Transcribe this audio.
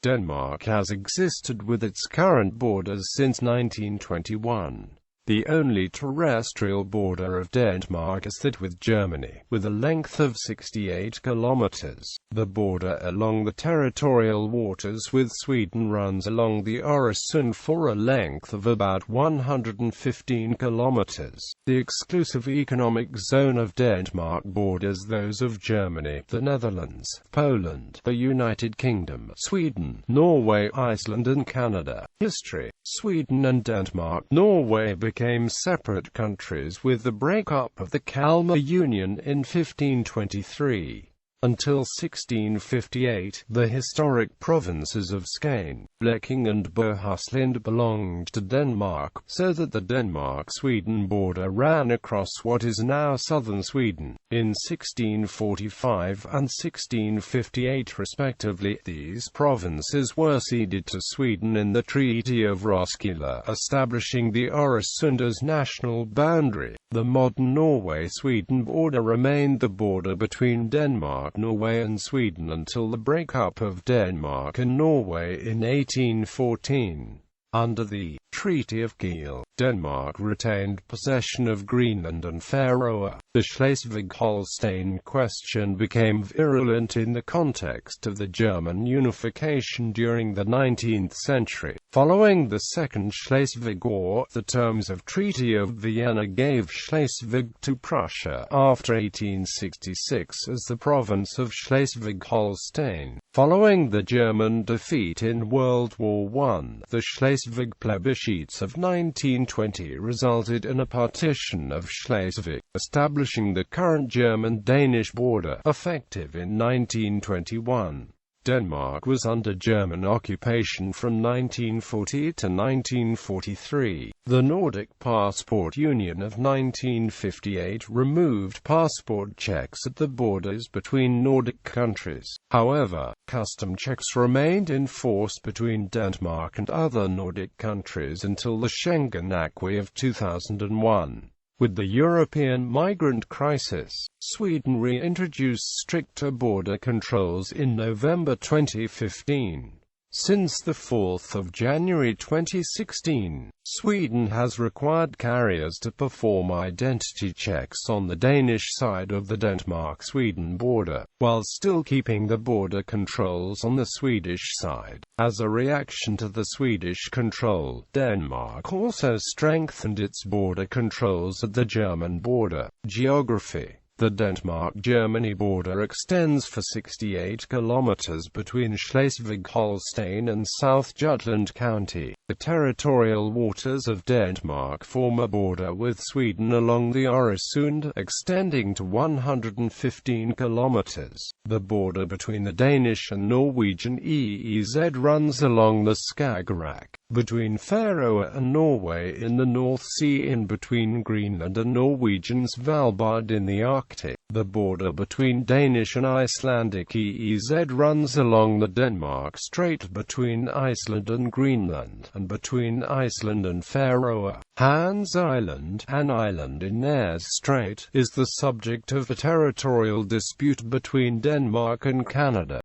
Denmark has existed with its current borders since 1921. The only terrestrial border of Denmark is that with Germany, with a length of 68 kilometers. The border along the territorial waters with Sweden runs along the Øresund for a length of about 115 kilometers. The exclusive economic zone of Denmark borders those of Germany, the Netherlands, Poland, the United Kingdom, Sweden, Norway, Iceland and Canada. History: Sweden and Denmark. Norway became separate countries with the breakup of the Kalmar Union in 1523. Until 1658, the historic provinces of Skagen, Blekinge and Bohuslän belonged to Denmark, so that the Denmark-Sweden border ran across what is now southern Sweden. In 1645 and 1658 respectively, these provinces were ceded to Sweden in the Treaty of Roskilde, establishing the Øresund as national boundary. The modern Norway-Sweden border remained the border between Denmark, Norway and Sweden until the breakup of Denmark and Norway in 1814. Under the Treaty of Kiel, Denmark retained possession of Greenland and Faroe. The Schleswig-Holstein question became virulent in the context of the German unification during the 19th century. Following the Second Schleswig War, the terms of Treaty of Vienna gave Schleswig to Prussia after 1866 as the province of Schleswig-Holstein. Following the German defeat in World War I, the Schleswig plebiscites of 1920 resulted in a partition of Schleswig, establishing the current German-Danish border, effective in 1921. Denmark was under German occupation from 1940 to 1943. The Nordic Passport Union of 1958 removed passport checks at the borders between Nordic countries. However, custom checks remained in force between Denmark and other Nordic countries until the Schengen Acquis of 2001. With the European migrant crisis, Sweden reintroduced stricter border controls in November 2015. Since the 4th of January 2016, Sweden has required carriers to perform identity checks on the Danish side of the Denmark-Sweden border, while still keeping the border controls on the Swedish side. As a reaction to the Swedish control, Denmark also strengthened its border controls at the German border. Geography: the Denmark-Germany border extends for 68 kilometers between Schleswig-Holstein and South Jutland County. The territorial waters of Denmark form a border with Sweden along the Øresund, extending to 115 kilometers. The border between the Danish and Norwegian EEZ runs along the Skagerrak, between Faroe and Norway in the North Sea, in between Greenland and Norwegian Svalbard in the Arctic. The border between Danish and Icelandic EEZ runs along the Denmark Strait between Iceland and Greenland, and between Iceland and Faroe. Hans Island, an island in Nares Strait, is the subject of a territorial dispute between Denmark and Canada.